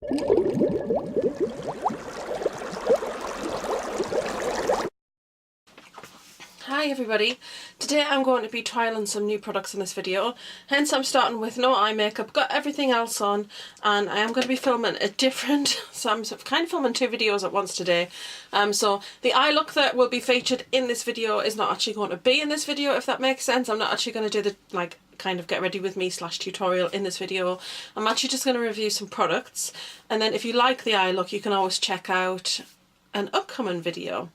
Hi everybody, today I'm going to be trialling some new products in this video, hence I'm starting with no eye makeup, got everything else on, and I am going to be filming a different, so I'm kind of filming two videos at once today. So the eye look that will be featured in this video is not actually going to be in this video, if that makes sense. I'm not actually going to do the kind of get ready with me / tutorial in this video. I'm actually just going to review some products, and then if you like the eye look you can always check out an upcoming video.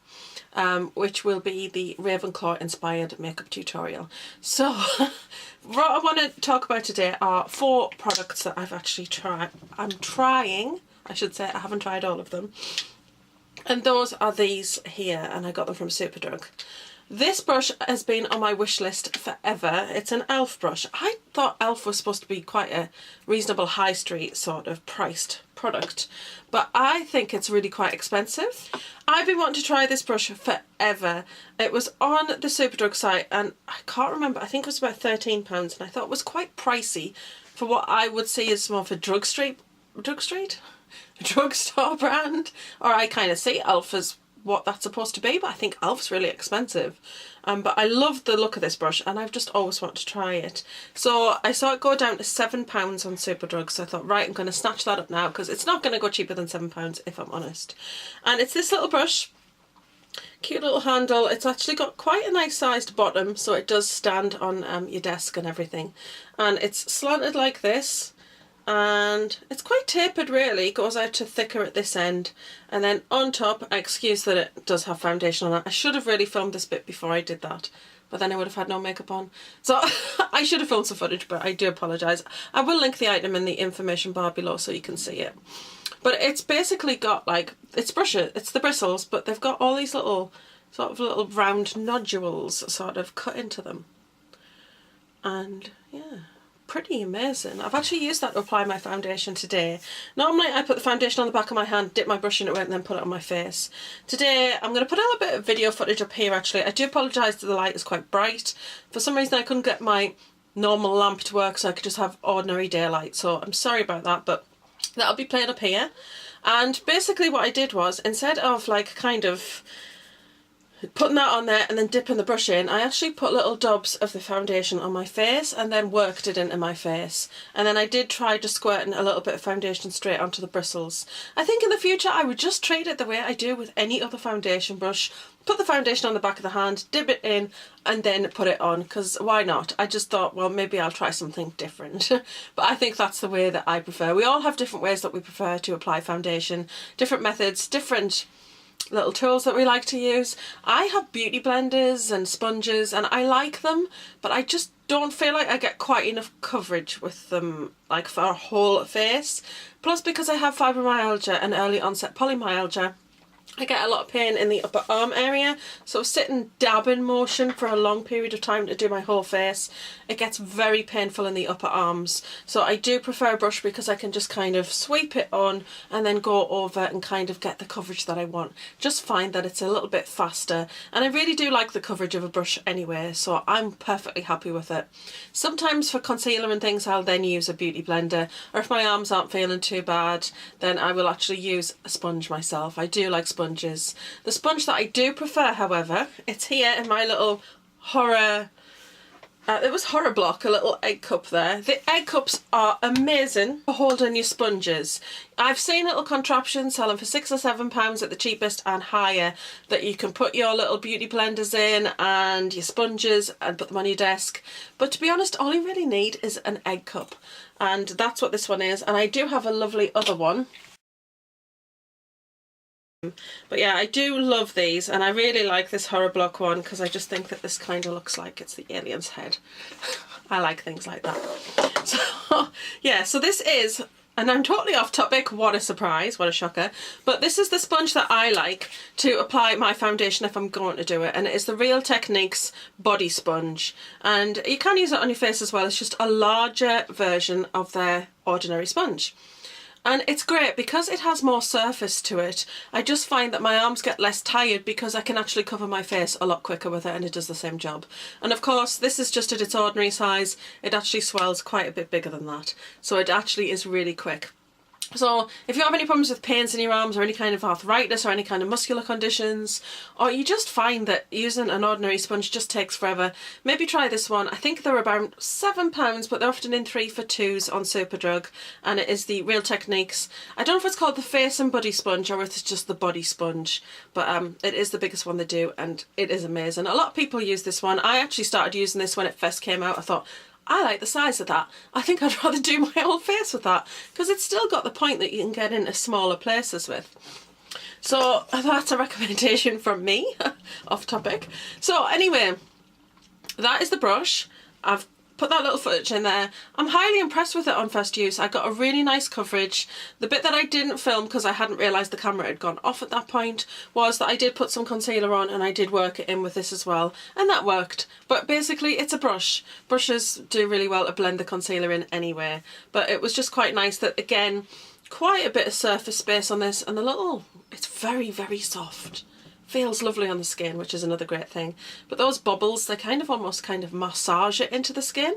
Which will be the Ravenclaw inspired makeup tutorial. So what I want to talk about today are 4 products that I've actually tried. I should say, I haven't tried all of them. And those are these here, and I got them from Superdrug. This brush has been on my wish list forever. It's an e.l.f. brush. I thought e.l.f. was supposed to be quite a reasonable high street sort of priced product, but I think it's really quite expensive. I've been wanting to try this brush forever. It was on the Superdrug site and I can't remember, I think it was about £13, and I thought it was quite pricey for what I would see as more of a drugstore brand, or I kind of see e.l.f. as what that's supposed to be, but I think e.l.f.'s really expensive. But I love the look of this brush and I've just always wanted to try it. So I saw it go down to £7 on Superdrug, so I thought, right, I'm going to snatch that up now because it's not going to go cheaper than £7 if I'm honest. And it's this little brush, cute little handle. It's actually got quite a nice sized bottom, so it does stand on your desk and everything. And it's slanted like this. And it's quite tapered really, it goes out to thicker at this end, and then on top, excuse that it does have foundation on that. I should have really filmed this bit before I did that, but then I would have had no makeup on. So I should have filmed some footage, but I do apologise. I will link the item in the information bar below so you can see it. But it's basically got it's the bristles, but they've got all these little little round nodules sort of cut into them. And yeah, pretty amazing. I've actually used that to apply my foundation today. Normally I put the foundation on the back of my hand, dip my brush into it and then put it on my face. Today I'm going to put a little bit of video footage up here actually. I do apologise that the light is quite bright. For some reason I couldn't get my normal lamp to work, so I could just have ordinary daylight, so I'm sorry about that, but that'll be playing up here. And basically what I did was, instead of kind of putting that on there and then dipping the brush in, I actually put little dobs of the foundation on my face and then worked it into my face. And then I did try just squirting a little bit of foundation straight onto the bristles. I think in the future I would just treat it the way I do with any other foundation brush. Put the foundation on the back of the hand, dip it in and then put it on, because why not? I just thought, well, maybe I'll try something different. But I think that's the way that I prefer. We all have different ways that we prefer to apply foundation, different methods, different little tools that we like to use. I have beauty blenders and sponges and I like them, but I just don't feel like I get quite enough coverage with them for a whole face. Plus, because I have fibromyalgia and early onset polymyalgia, I get a lot of pain in the upper arm area, so sitting dabbing motion for a long period of time to do my whole face, it gets very painful in the upper arms. So I do prefer a brush because I can just kind of sweep it on and then go over and kind of get the coverage that I want. Just find that it's a little bit faster, and I really do like the coverage of a brush anyway, so I'm perfectly happy with it. Sometimes for concealer and things I'll then use a beauty blender, or if my arms aren't feeling too bad then I will actually use a sponge myself. I do like sponges. The sponge that I do prefer, however, it's here in my little horror, it was horror block, a little egg cup there. The egg cups are amazing for holding your sponges. I've seen little contraptions selling for £6 or £7 at the cheapest and higher that you can put your little beauty blenders in and your sponges and put them on your desk. But to be honest, all you really need is an egg cup, and that's what this one is. And I do have a lovely other one. But yeah, I do love these, and I really like this horror block one because I just think that this kind of looks like it's the alien's head. I like things like that. So yeah, so this is, and I'm totally off topic, what a surprise, what a shocker, but this is the sponge that I like to apply my foundation if I'm going to do it, and it is the Real Techniques body sponge, and you can use it on your face as well. It's just a larger version of their ordinary sponge. And it's great because it has more surface to it. I just find that my arms get less tired because I can actually cover my face a lot quicker with it, and it does the same job. And of course, this is just at its ordinary size. It actually swells quite a bit bigger than that. So it actually is really quick. So if you have any problems with pains in your arms or any kind of arthritis or any kind of muscular conditions, or you just find that using an ordinary sponge just takes forever, maybe try this one. I think they're about £7, but they're often in 3 for 2s on Superdrug, and it is the Real Techniques. I don't know if it's called the Face and Body Sponge or if it's just the Body Sponge, but it is the biggest one they do, and it is amazing. A lot of people use this one. I actually started using this when it first came out. I thought, I like the size of that. I think I'd rather do my whole face with that, because it's still got the point that you can get into smaller places with. So that's a recommendation from me, off topic. So anyway, that is the brush. I've put that little footage in there. I'm highly impressed with it on first use. I got a really nice coverage. The bit that I didn't film because I hadn't realised the camera had gone off at that point was that I did put some concealer on, and I did work it in with this as well, and that worked. But basically it's a brush. Brushes do really well to blend the concealer in anyway, but it was just quite nice that, again, quite a bit of surface space on this, and it's very, very soft. Feels lovely on the skin, which is another great thing. But those bubbles, they almost massage it into the skin,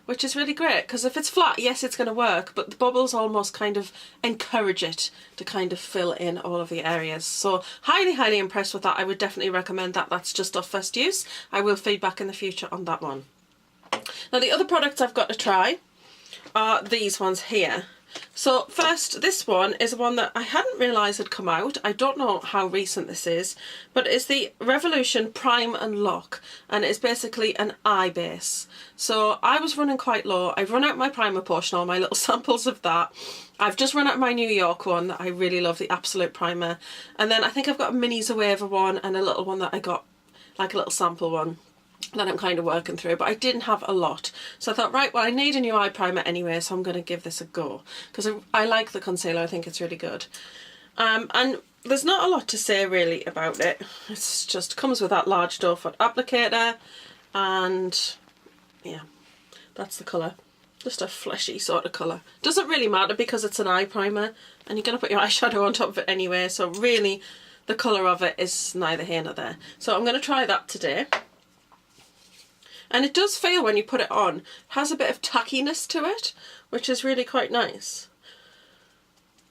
which is really great, because if it's flat, yes, it's going to work, but the bubbles almost encourage it to fill in all of the areas. So highly, highly impressed with that. I would definitely recommend that. That's just off first use. I will feedback in the future on that one. Now the other products I've got to try are these ones here. So first, this one is one that I hadn't realised had come out. I don't know how recent this is, but it's the Revolution Prime and Lock, and it's basically an eye base. So I was running quite low. I've run out my primer potion, all my little samples of that. I've just run out my New York one that I really love, the Absolute Primer. And then I think I've got a mini Zoeva one and a little one that I got, like a little sample one, that I'm working through, but I didn't have a lot. So I thought, right, well, I need a new eye primer anyway, so I'm going to give this a go, because I like the concealer. I think it's really good. And there's not a lot to say really about it. It's just comes with that large doe foot applicator, and yeah, that's the colour. Just a fleshy sort of colour. Doesn't really matter because it's an eye primer, and you're going to put your eyeshadow on top of it anyway, so really the colour of it is neither here nor there. So I'm going to try that today. And it does feel, when you put it on, has a bit of tackiness to it, which is really quite nice.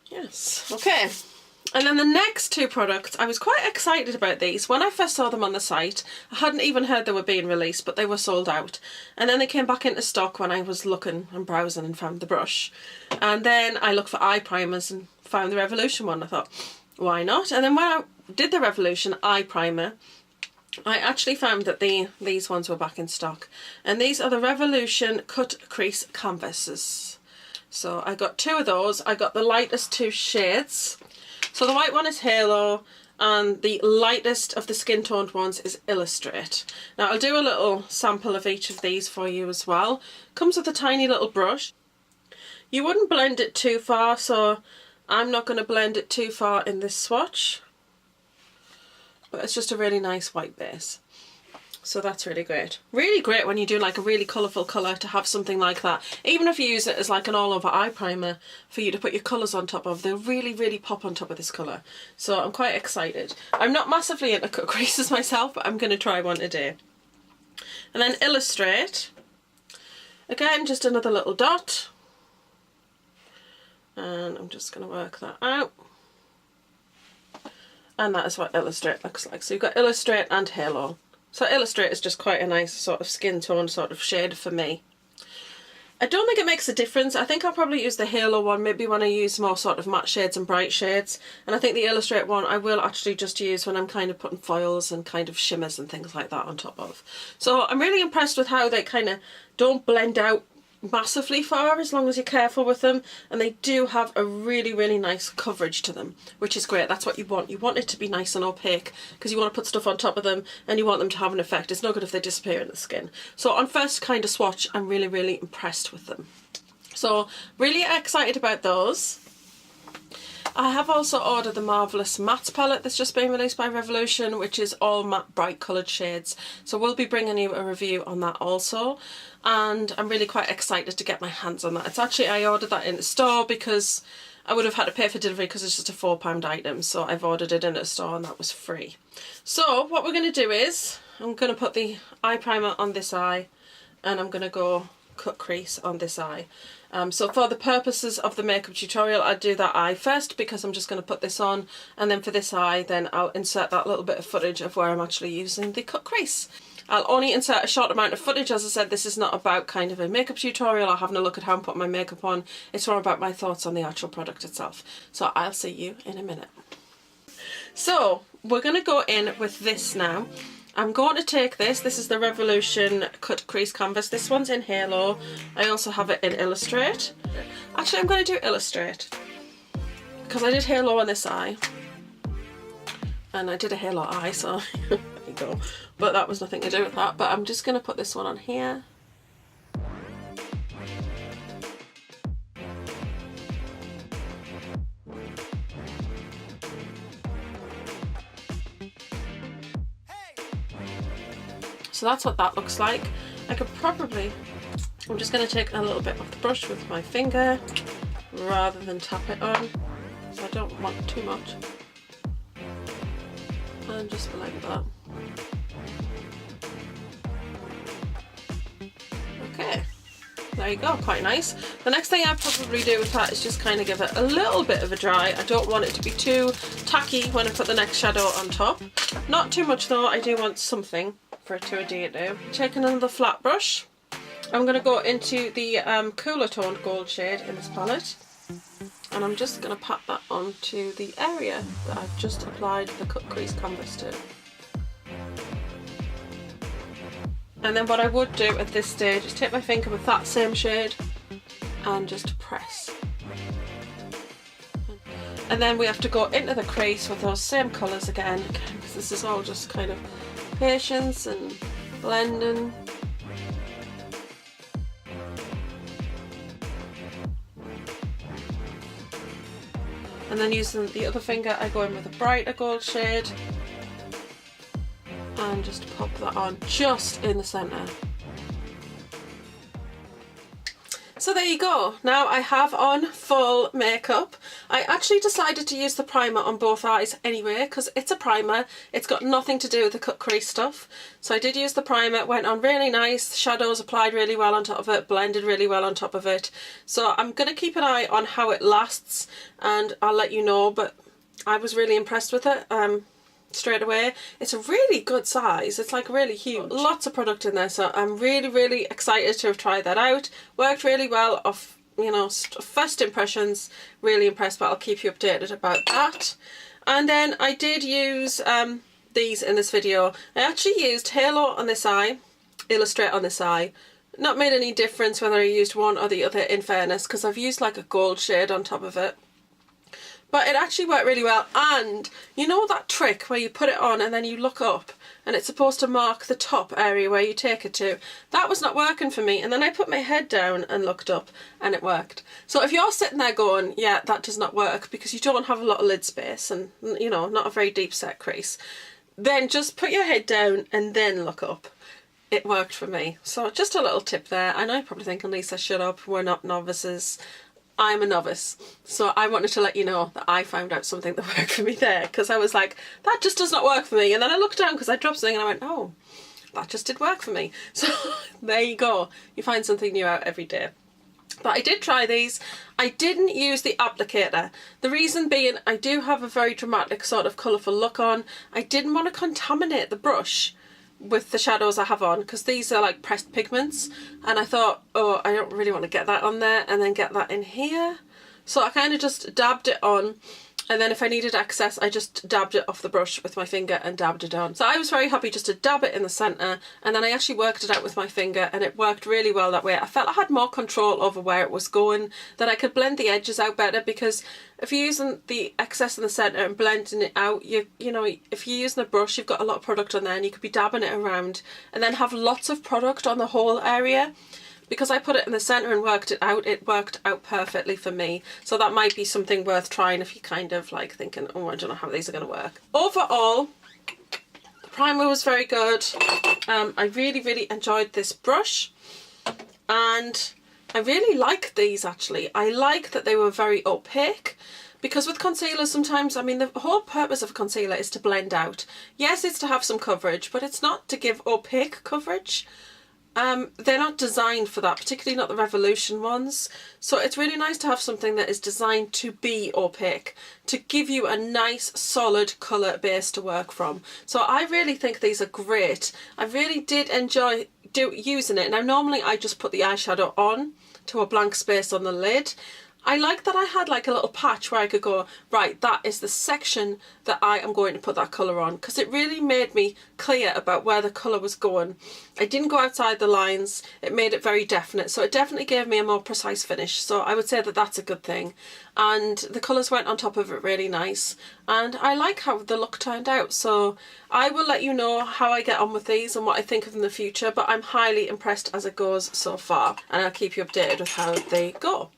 Yes, okay. And then the next two products, I was quite excited about these. When I first saw them on the site, I hadn't even heard they were being released, but they were sold out. And then they came back into stock when I was looking and browsing and found the brush. And then I looked for eye primers and found the Revolution one. I thought, why not? And then when I did the Revolution eye primer, I actually found that these ones were back in stock, and these are the Revolution Cut Crease Canvases. So I got two of those. I got the lightest two shades. So the white one is Halo, and the lightest of the skin toned ones is Illustrate. Now I'll do a little sample of each of these for you as well. Comes with a tiny little brush. You wouldn't blend it too far, so I'm not going to blend it too far in this swatch. But it's just a really nice white base. So that's really great. Really great when you do like a really colourful colour to have something like that. Even if you use it as like an all over eye primer for you to put your colours on top of, they'll really, really pop on top of this colour. So I'm quite excited. I'm not massively into cut creases myself, but I'm going to try one today. And then Illustrate. Again, just another little dot. And I'm just going to work that out. And that is what Illustrate looks like. So you've got Illustrate and Halo. So Illustrate is just quite a nice sort of skin tone sort of shade for me. I don't think it makes a difference. I think I'll probably use the Halo one maybe when I use more sort of matte shades and bright shades. And I think the Illustrate one I will actually just use when I'm putting foils and shimmers and things like that on top of. So I'm really impressed with how they don't blend out massively far as long as you're careful with them, and they do have a really, really nice coverage to them, which is great. That's what you want. You want it to be nice and opaque because you want to put stuff on top of them and you want them to have an effect. It's no good if they disappear in the skin. So on first swatch, I'm really, really impressed with them. So really excited about those. I have also ordered the Marvellous Matte palette that's just been released by Revolution, which is all matte bright coloured shades. So we'll be bringing you a review on that also. And I'm really quite excited to get my hands on that. It's actually, I ordered that in the store because I would have had to pay for delivery because it's just a £4 item. So I've ordered it in a store and that was free. So what we're going to do is, I'm going to put the eye primer on this eye and I'm going to go cut crease on this eye. So for the purposes of the makeup tutorial, I'd do that eye first because I'm just going to put this on, and then for this eye then I'll insert that little bit of footage of where I'm actually using the cut crease. I'll only insert a short amount of footage. As I said, this is not about kind of a makeup tutorial or having a look at how I'm putting my makeup on. It's more about my thoughts on the actual product itself. So I'll see you in a minute. So we're going to go in with this now. I'm going to take this is the Revolution cut crease canvas. This one's in Halo. I also have it in Illustrate. Actually, I'm going to do Illustrate because I did Halo on this eye. And I did a Halo eye, so there you go. But that was nothing to do with that. But I'm just going to put this one on here. So that's what that looks like. I could probably, I'm just going to take a little bit off the brush with my finger rather than tap it on. So I don't want too much. And just blend that. Okay, there you go, quite nice. The next thing I'd probably do with that is just kind of give it a little bit of a dry. I don't want it to be too tacky when I put the next shadow on top. Not too much though, I do want something for it to adhere to. Taking another flat brush, I'm going to go into the cooler toned gold shade in this palette. And I'm just going to pat that onto the area that I've just applied the cut crease canvas to. And then what I would do at this stage is take my finger with that same shade and just press. And then we have to go into the crease with those same colours again, because this is all just kind of patience and blending. And then using the other finger, I go in with a brighter gold shade and just pop that on just in the centre. So there you go. Now I have on full makeup. I actually decided to use the primer on both eyes anyway because it's a primer. It's got nothing to do with the cut crease stuff. So I did use the primer. It went on really nice. The shadows applied really well on top of it, blended really well on top of it. So I'm going to keep an eye on how it lasts and I'll let you know, but I was really impressed with it. Straight away. It's a really good size. It's like really huge. Lots of product in there, so I'm really excited to have tried that out. Worked really well off, you know, first impressions. Really impressed, but I'll keep you updated about that. And then I did use these in this video. I actually used Halo on this eye, Illustrate on this eye. Not made any difference whether I used one or the other, in fairness, because I've used like a gold shade on top of it. But it actually worked really well, and you know that trick where you put it on and then you look up and it's supposed to mark the top area where you take it to? That was not working for me, and then I put my head down and looked up and it worked. So if you're sitting there going, yeah, that does not work because you don't have a lot of lid space and, you know, not a very deep set crease, then just put your head down and then look up. It worked for me. So just a little tip there. I know you're probably thinking, Lisa, shut up, we're not novices. I'm a novice, so I wanted to let you know that I found out something that worked for me there, because I was like, that just does not work for me, and then I looked down because I dropped something and I went, oh, that just did work for me. So there you go, you find something new out every day. But I did try these. I didn't use the applicator. The reason being, I do have a very dramatic sort of colourful look on. I didn't want to contaminate the brush with the shadows I have on, because these are like pressed pigments, and I thought, oh, I don't really want to get that on there and then get that in here. So I kind of just dabbed it on, and then if I needed excess I just dabbed it off the brush with my finger and dabbed it on. So I was very happy just to dab it in the centre, and then I actually worked it out with my finger and it worked really well that way. I felt I had more control over where it was going, that I could blend the edges out better, because if you're using the excess in the centre and blending it out, you know, if you're using a brush, you've got a lot of product on there and you could be dabbing it around and then have lots of product on the whole area. Because I put it in the centre and worked it worked out perfectly for me. So that might be something worth trying if you're kind of like thinking, oh, I don't know how these are going to work. Overall, the primer was very good. I really enjoyed this brush, and I really like these actually. I like that they were very opaque, because with concealer sometimes, I mean, the whole purpose of a concealer is to blend out. Yes, it's to have some coverage, but it's not to give opaque coverage. they're not designed for that, particularly not the Revolution ones. So it's really nice to have something that is designed to be opaque, to give you a nice solid colour base to work from. So I really think these are great. I really did enjoy using it. Now normally I just put the eyeshadow on to a blank space on the lid. I like that I had like a little patch where I could go, right, that is the section that I am going to put that colour on, because it really made me clear about where the colour was going. I didn't go outside the lines, it made it very definite, so it definitely gave me a more precise finish, so I would say that that's a good thing. And the colours went on top of it really nice, and I like how the look turned out. So I will let you know how I get on with these and what I think of them in the future, but I'm highly impressed as it goes so far, and I'll keep you updated with how they go.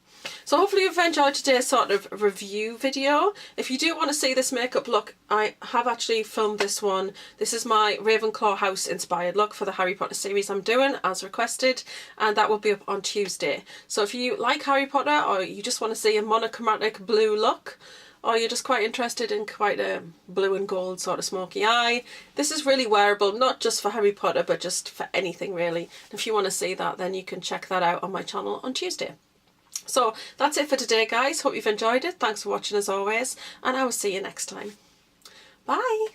So hopefully you've enjoyed today's sort of review video. If you do want to see this makeup look, I have actually filmed this one. This is my Ravenclaw house inspired look for the Harry Potter series I'm doing as requested, and that will be up on Tuesday. So if you like Harry Potter, or you just want to see a monochromatic blue look, or you're just quite interested in quite a blue and gold sort of smoky eye, this is really wearable, not just for Harry Potter, but just for anything really. If you want to see that, then you can check that out on my channel on Tuesday. So that's it for today, guys. Hope you've enjoyed it. Thanks for watching as always, and I will see you next time. Bye!